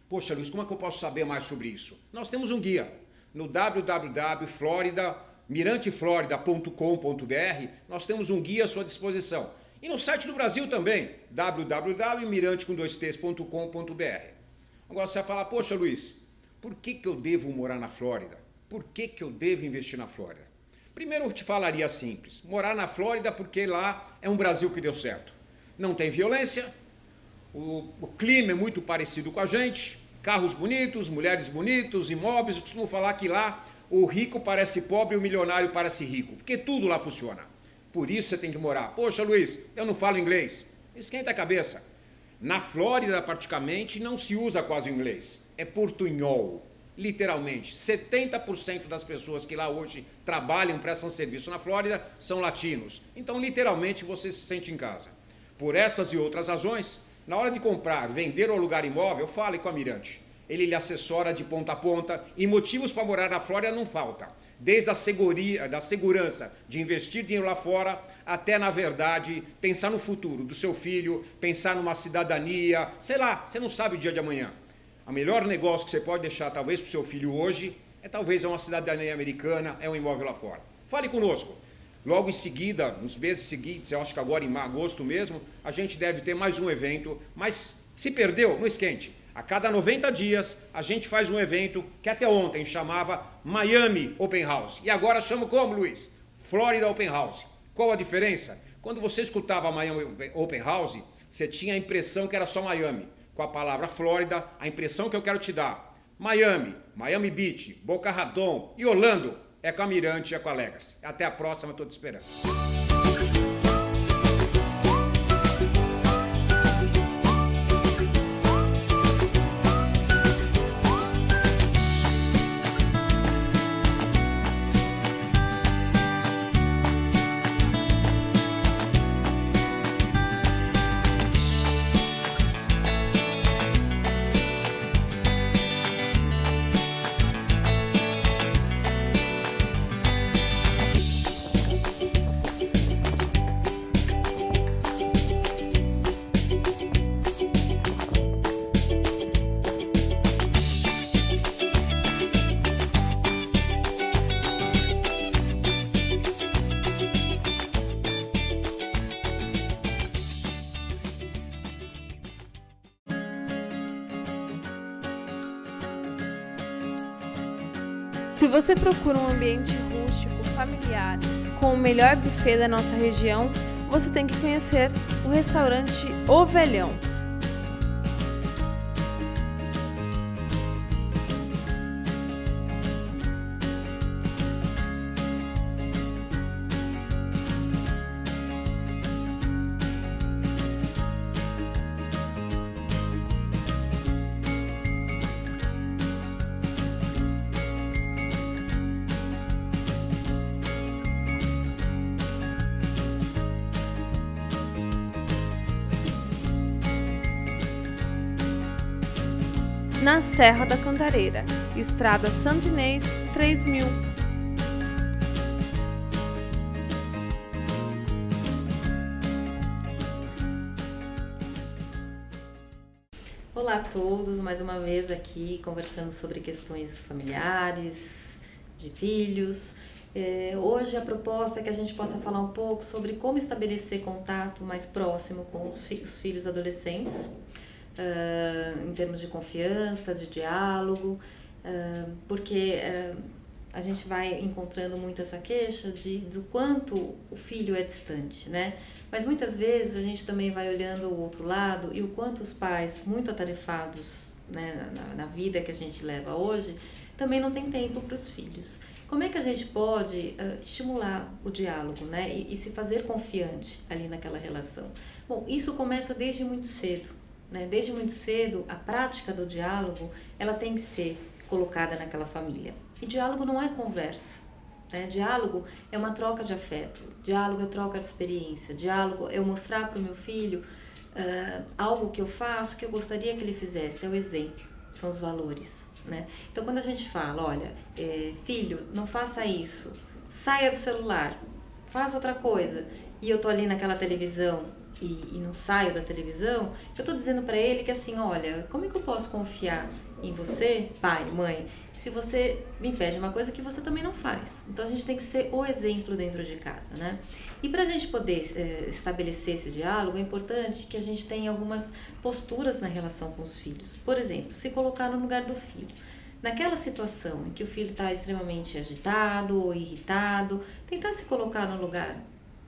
S7: Poxa, Luiz, como é que eu posso saber mais sobre isso? Nós temos um guia no www.miranteflorida.com.br, nós temos um guia à sua disposição. E no site do Brasil também, www.mirante.com.br. Agora você vai falar, poxa Luiz, por que eu devo morar na Flórida? Por que eu devo investir na Flórida? Primeiro eu te falaria simples, morar na Flórida porque lá é um Brasil que deu certo. Não tem violência, o clima é muito parecido com a gente, carros bonitos, mulheres bonitos, imóveis. Eu costumo falar que lá o rico parece pobre e o milionário parece rico, porque tudo lá funciona. Por isso você tem que morar. Poxa, Luiz, eu não falo inglês. Esquenta a cabeça. Na Flórida, praticamente, não se usa quase o inglês. É portunhol. Literalmente. 70% das pessoas que lá hoje trabalham, prestam serviço na Flórida, são latinos. Então, literalmente, você se sente em casa. Por essas e outras razões, na hora de comprar, vender ou alugar imóvel, fale com a Mirante. Ele lhe assessora de ponta a ponta e motivos para morar na Flórida não falta. Desde a segurança de investir dinheiro lá fora, até, na verdade, pensar no futuro do seu filho, pensar numa cidadania, sei lá, você não sabe o dia de amanhã. O melhor negócio que você pode deixar, talvez, para o seu filho hoje, talvez uma cidadania americana, é um imóvel lá fora. Fale conosco. Logo em seguida, nos meses seguintes, eu acho que agora em agosto mesmo, a gente deve ter mais um evento, mas se perdeu, não esquente. A cada 90 dias, a gente faz um evento que até ontem chamava Miami Open House. E agora chama como, Luiz? Florida Open House. Qual a diferença? Quando você escutava Miami Open House, você tinha a impressão que era só Miami. Com a palavra Flórida, a impressão que eu quero te dar. Miami, Miami Beach, Boca Raton e Orlando é com a Mirante e é com a Legacy. Até a próxima, estou te esperando.
S8: Se você procura um ambiente rústico, familiar, com o melhor buffet da nossa região, você tem que conhecer o restaurante Ovelhão. Na Serra da Cantareira, Estrada Santo Inês, 3000.
S9: Olá a todos, mais uma vez aqui conversando sobre questões familiares, de filhos. Hoje a proposta é que a gente possa falar um pouco sobre como estabelecer contato mais próximo com os filhos adolescentes, em termos de confiança, de diálogo, porque a gente vai encontrando muito essa queixa do quanto o filho é distante, né? Mas muitas vezes a gente também vai olhando o outro lado e o quanto os pais, muito atarefados, né, na vida que a gente leva hoje, também não tem tempo para os filhos. Como é que a gente pode estimular o diálogo, né, e se fazer confiante ali naquela relação? Bom, isso começa desde muito cedo, né? Desde muito cedo, a prática do diálogo, ela tem que ser colocada naquela família. E diálogo não é conversa, né? Diálogo é uma troca de afeto, diálogo é troca de experiência, diálogo é eu mostrar para o meu filho algo que eu faço que eu gostaria que ele fizesse, é o exemplo, são os valores, né? Então, quando a gente fala, olha, filho, não faça isso, saia do celular, faça outra coisa, e eu tô ali naquela televisão e não saio da televisão, eu tô dizendo para ele que assim, olha, como é que eu posso confiar em você, pai, mãe, se você me pede uma coisa que você também não faz? Então a gente tem que ser o exemplo dentro de casa, né? E para a gente poder estabelecer esse diálogo, é importante que a gente tenha algumas posturas na relação com os filhos. Por exemplo, se colocar no lugar do filho. Naquela situação em que o filho está extremamente agitado ou irritado, tentar se colocar no lugar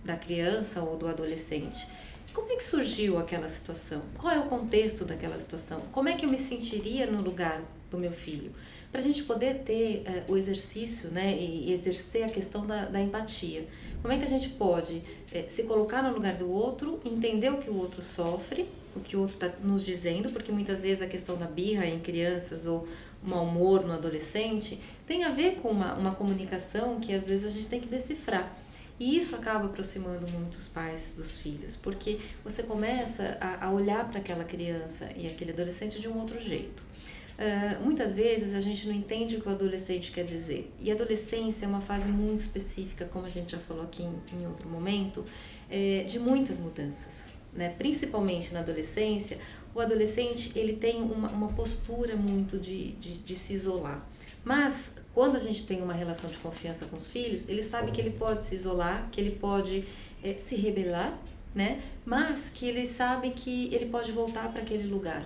S9: da criança ou do adolescente. Como é que surgiu aquela situação? Qual é o contexto daquela situação? Como é que eu me sentiria no lugar do meu filho? Para a gente poder ter o exercício, né, e exercer a questão da empatia. Como é que a gente pode se colocar no lugar do outro, entender o que o outro sofre, o que o outro está nos dizendo, porque muitas vezes a questão da birra em crianças ou o mau humor no adolescente tem a ver com uma comunicação que às vezes a gente tem que decifrar. E isso acaba aproximando muito os pais dos filhos, porque você começa a olhar para aquela criança e aquele adolescente de um outro jeito. Muitas vezes a gente não entende o que o adolescente quer dizer. E a adolescência é uma fase muito específica, como a gente já falou aqui em outro momento, de muitas mudanças, né? Principalmente na adolescência, o adolescente ele tem uma postura muito de se isolar. Mas quando a gente tem uma relação de confiança com os filhos, ele sabe que ele pode se isolar, que ele pode se rebelar, né? Mas que ele sabe que ele pode voltar para aquele lugar,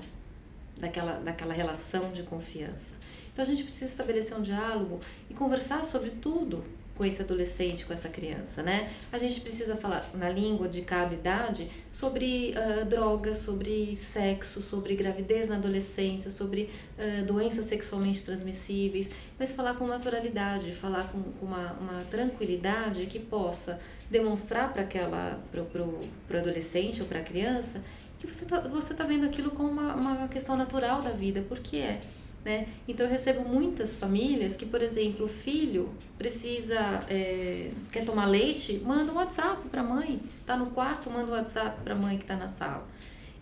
S9: daquela relação de confiança. Então a gente precisa estabelecer um diálogo e conversar sobre tudo com esse adolescente, com essa criança, né? A gente precisa falar na língua de cada idade sobre drogas, sobre sexo, sobre gravidez na adolescência, sobre doenças sexualmente transmissíveis, mas falar com naturalidade, falar com uma tranquilidade que possa demonstrar para pro adolescente ou para a criança que você tá vendo aquilo como uma questão natural da vida, porque é. Né? Então eu recebo muitas famílias que, por exemplo, o filho precisa, quer tomar leite, manda um WhatsApp para a mãe, tá no quarto, manda um WhatsApp para a mãe que está na sala.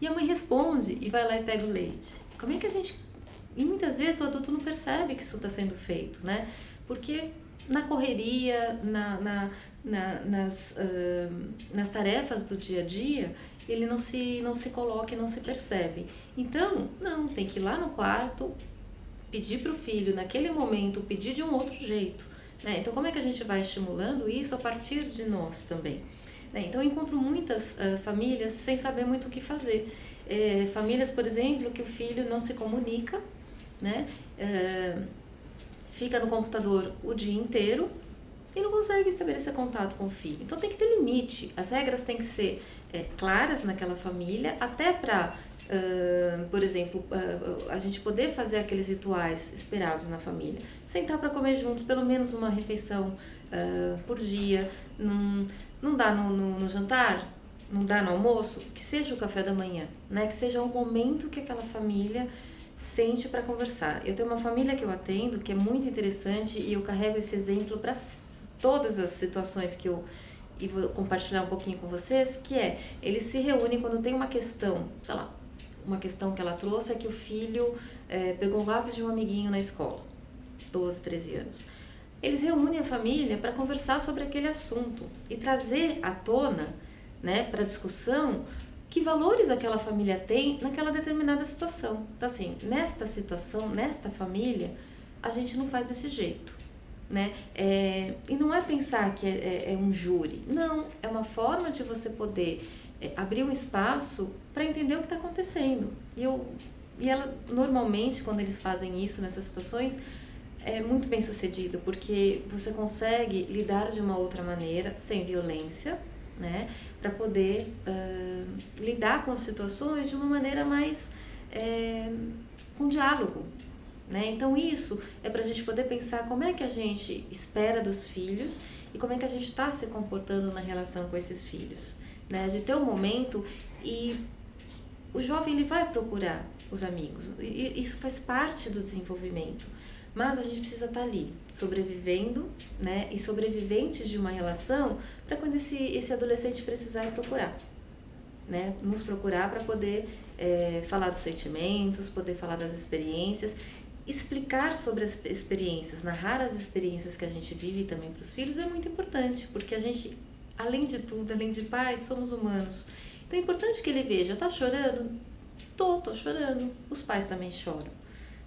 S9: E a mãe responde e vai lá e pega o leite. Como é que a gente... E muitas vezes o adulto não percebe que isso está sendo feito, né? Porque na correria, nas tarefas do dia a dia, ele não se coloca e não se percebe. Então, não, tem que ir lá no quarto, pedir para o filho, naquele momento, pedir de um outro jeito, né? Então, como é que a gente vai estimulando isso a partir de nós também? Né? Então, eu encontro muitas famílias sem saber muito o que fazer. Famílias, por exemplo, que o filho não se comunica, né? Fica no computador o dia inteiro, e não consegue estabelecer contato com o filho. Então tem que ter limite, as regras têm que ser claras naquela família, até para, por exemplo, a gente poder fazer aqueles rituais esperados na família. Sentar para comer juntos, pelo menos uma refeição por dia, não dá no jantar, não dá no almoço, que seja o café da manhã, né? Que seja um momento que aquela família sente para conversar. Eu tenho uma família que eu atendo que é muito interessante e eu carrego esse exemplo para todas as situações que eu vou compartilhar um pouquinho com vocês, que eles se reúnem quando tem uma questão, sei lá, uma questão que ela trouxe é que o filho pegou um lápis de um amiguinho na escola, 12, 13 anos. Eles reúnem a família para conversar sobre aquele assunto e trazer à tona, né, para discussão, que valores aquela família tem naquela determinada situação. Então, assim, nesta situação, nesta família, a gente não faz desse jeito, né? E não é pensar que é um júri. Não, é uma forma de você poder abrir um espaço para entender o que está acontecendo. E ela, normalmente, quando eles fazem isso nessas situações, é muito bem sucedido, porque você consegue lidar de uma outra maneira, sem violência, né, para poder lidar com as situações de uma maneira mais com diálogo, né? Então isso é para a gente poder pensar como é que a gente espera dos filhos e como é que a gente está se comportando na relação com esses filhos, né? De ter um momento e o jovem ele vai procurar os amigos, e isso faz parte do desenvolvimento. Mas a gente precisa estar ali, sobrevivendo, né, e sobreviventes de uma relação, para quando esse adolescente precisar ir procurar, né, nos procurar para poder falar dos sentimentos, poder falar das experiências, explicar sobre as experiências, narrar as experiências que a gente vive também para os filhos é muito importante, porque a gente, além de tudo, além de pais, somos humanos. Então é importante que ele veja, tá chorando? Tô chorando. Os pais também choram.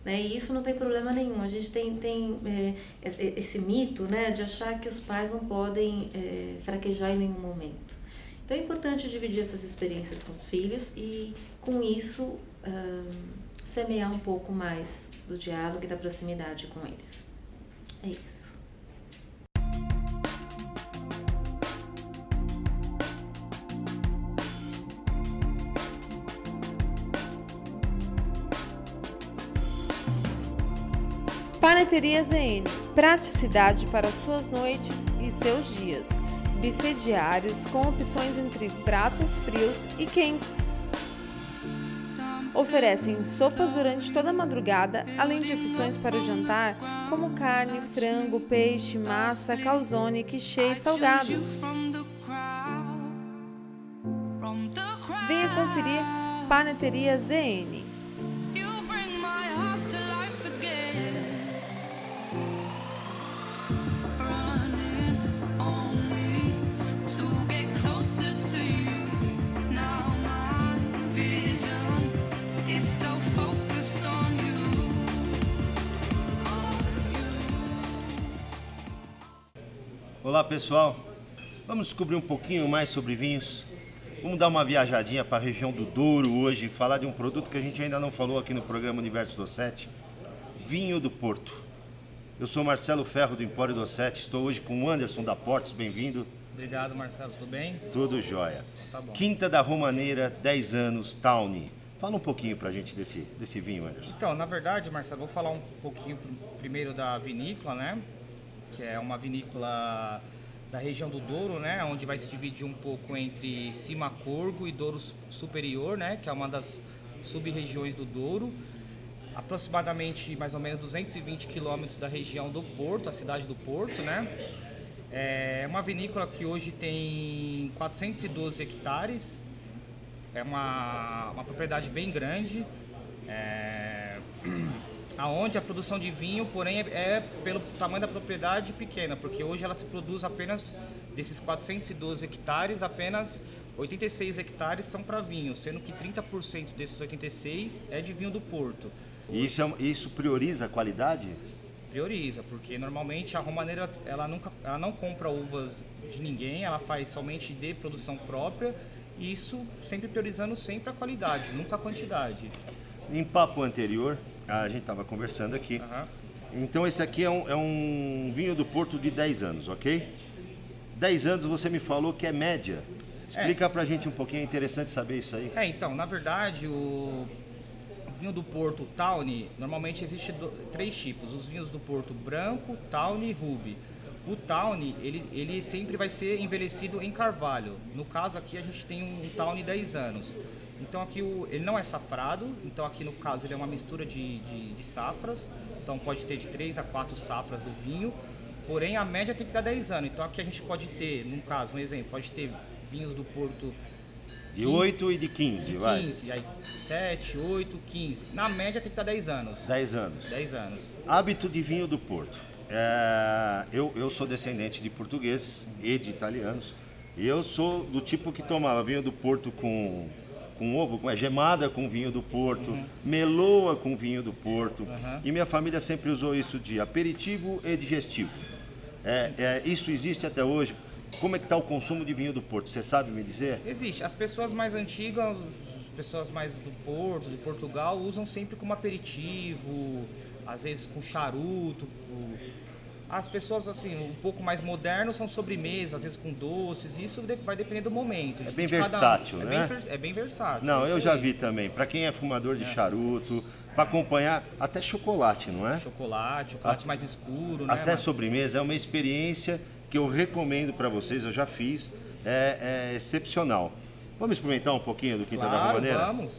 S9: Né? E isso não tem problema nenhum. A gente tem esse mito, né, de achar que os pais não podem fraquejar em nenhum momento. Então é importante dividir essas experiências com os filhos e, com isso, semear um pouco mais do diálogo e da proximidade com eles. É isso.
S8: Paneteria ZN, praticidade para suas noites e seus dias. Buffet diários com opções entre pratos frios e quentes. Oferecem sopas durante toda a madrugada, além de opções para o jantar, como carne, frango, peixe, massa, calzone, quichê e salgados. Venha conferir Paneteria ZN.
S10: Olá pessoal, vamos descobrir um pouquinho mais sobre vinhos. Vamos dar uma viajadinha para a região do Douro hoje e falar de um produto que a gente ainda não falou aqui no programa Universo Dossetti, vinho do Porto. Eu sou Marcelo Ferro do Empório Dossetti, estou hoje com o Anderson da Portos, bem-vindo.
S11: Obrigado Marcelo, tudo bem?
S10: Tudo jóia.
S11: Tá bom.
S10: Quinta da Romaneira, 10 anos, Tawny. Fala um pouquinho pra gente desse vinho, Anderson.
S11: Então, na verdade, Marcelo, vou falar um pouquinho primeiro da vinícola, né? Que é uma vinícola da região do Douro, né? Onde vai se dividir um pouco entre Cimacorgo e Douro Superior, né? Que é uma das sub-regiões do Douro. Aproximadamente, mais ou menos 220 quilômetros da região do Porto, a cidade do Porto, né? É uma vinícola que hoje tem 412 hectares. É uma propriedade bem grande. Aonde a produção de vinho, porém, é pelo tamanho da propriedade pequena, porque hoje ela se produz apenas, desses 412 hectares, apenas 86 hectares são para vinho, sendo que 30% desses 86 é de vinho do Porto.
S10: E isso prioriza a qualidade?
S11: Prioriza, porque normalmente a Romaneira ela não compra uvas de ninguém, ela faz somente de produção própria, e isso sempre priorizando sempre a qualidade, nunca a quantidade.
S10: Em papo anterior, a gente estava conversando aqui Então esse aqui é um vinho do Porto de 10 anos, ok? 10 anos você me falou que é média. Explica pra gente um pouquinho, é interessante saber isso aí.
S11: Então, na verdade, o vinho do Porto Tawny, normalmente existe 3 tipos. Os vinhos do Porto branco, Tawny e Ruby. O Tawny, ele sempre vai ser envelhecido em carvalho. No caso aqui a gente tem um Tawny 10 anos. Então aqui ele não é safrado, então aqui no caso ele é uma mistura de safras. Então pode ter de 3 a 4 safras do vinho. Porém a média tem que dar 10 anos. Então aqui a gente pode ter, num caso, um exemplo, pode ter vinhos do Porto
S10: de 8 e de 15, vai.
S11: 15, aí 7, 8, 15. Na média tem que dar 10 anos.
S10: 10 anos.
S11: 10 anos.
S10: Hábito de vinho do Porto. Eu sou descendente de portugueses e de italianos. E eu sou do tipo que tomava vinho do Porto com ovo, com gemada com vinho do Porto, meloa com vinho do Porto. E minha família sempre usou isso de aperitivo e digestivo. Isso existe até hoje. Como é que está o consumo de vinho do Porto? Você sabe me dizer?
S11: Existe. As pessoas mais antigas, as pessoas mais do Porto, de Portugal, usam sempre como aperitivo, às vezes com charuto. As pessoas assim, um pouco mais modernas são sobremesas, às vezes com doces, isso vai depender do momento.
S10: É bem versátil, né?
S11: É bem versátil.
S10: Não, eu já vi também. Para quem é fumador de charuto, para acompanhar até chocolate, não é?
S11: Chocolate mais escuro, né?
S10: Até sobremesa, é uma experiência que eu recomendo para vocês, eu já fiz, é excepcional. Vamos experimentar um pouquinho do Quinta da Romaneira?
S11: Vamos.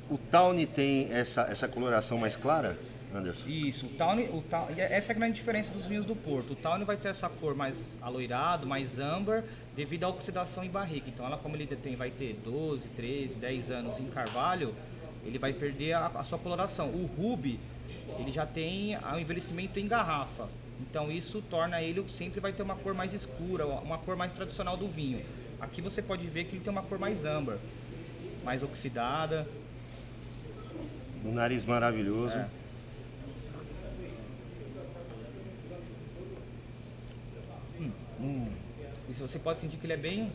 S10: O Tawny tem essa coloração mais clara, Anderson?
S11: Isso, o Tawny, essa é a grande diferença dos vinhos do Porto. O Tawny vai ter essa cor mais aloirado, mais âmbar, devido à oxidação em barrica. Então ela, como ele vai ter 12, 13, 10 anos em carvalho, ele vai perder a sua coloração. O Ruby, ele já tem o envelhecimento em garrafa. Então isso torna ele, sempre vai ter uma cor mais escura, uma cor mais tradicional do vinho. Aqui você pode ver que ele tem uma cor mais âmbar, mais oxidada.
S10: Um nariz maravilhoso.
S11: E você pode sentir que ele é bem...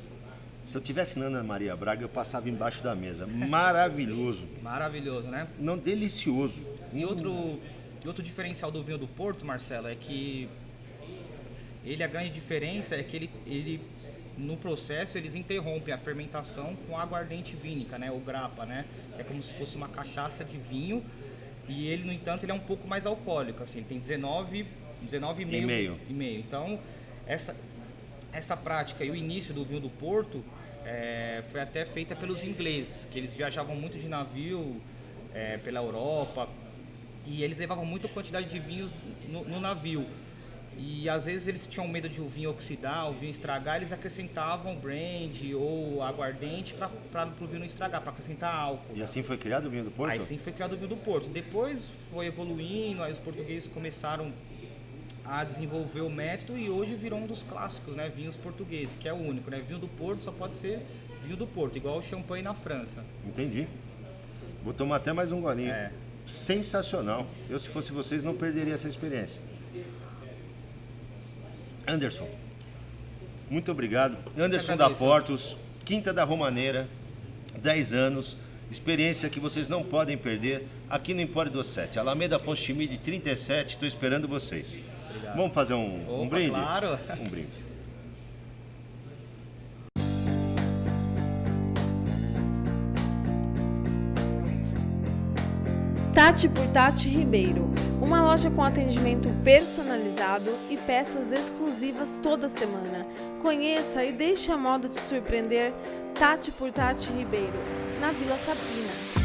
S10: Se eu tivesse na Ana Maria Braga, eu passava embaixo da mesa. Maravilhoso.
S11: Maravilhoso, né?
S10: Não, delicioso.
S11: E outro diferencial do vinho do Porto, Marcelo, é que a grande diferença é que ele no processo eles interrompem a fermentação com a aguardente vínica, né? O grappa, né? É como se fosse uma cachaça de vinho. E ele, no entanto, ele é um pouco mais alcoólico, assim, ele tem 19,5. Então, essa prática e o início do vinho do Porto foi até feita pelos ingleses, que eles viajavam muito de navio pela Europa e eles levavam muita quantidade de vinhos no navio. E às vezes eles tinham medo de o vinho oxidar, o vinho estragar, eles acrescentavam brandy ou aguardente para o vinho não estragar, para acrescentar álcool.
S10: E assim foi criado o vinho do Porto?
S11: Aí sim foi criado o vinho do Porto. Depois foi evoluindo, aí os portugueses começaram a desenvolver o método e hoje virou um dos clássicos, né? Vinhos portugueses, que é o único, né? Vinho do Porto só pode ser vinho do Porto, igual o champanhe na França.
S10: Entendi. Vou tomar até mais um golinho. Sensacional. Eu, se fosse vocês, não perderia essa experiência. Anderson, muito obrigado. Anderson da Portos, Quinta da Romaneira, 10 anos, experiência que vocês não podem perder aqui no Empório do 7, Alameda Afonso Schmid 37, estou esperando vocês. Obrigado. Vamos fazer um brinde?
S11: Claro.
S10: Um brinde.
S8: Tati por Tati Ribeiro, uma loja com atendimento personalizado e peças exclusivas toda semana. Conheça e deixe a moda te surpreender. Tati por Tati Ribeiro, na Vila Sabrina.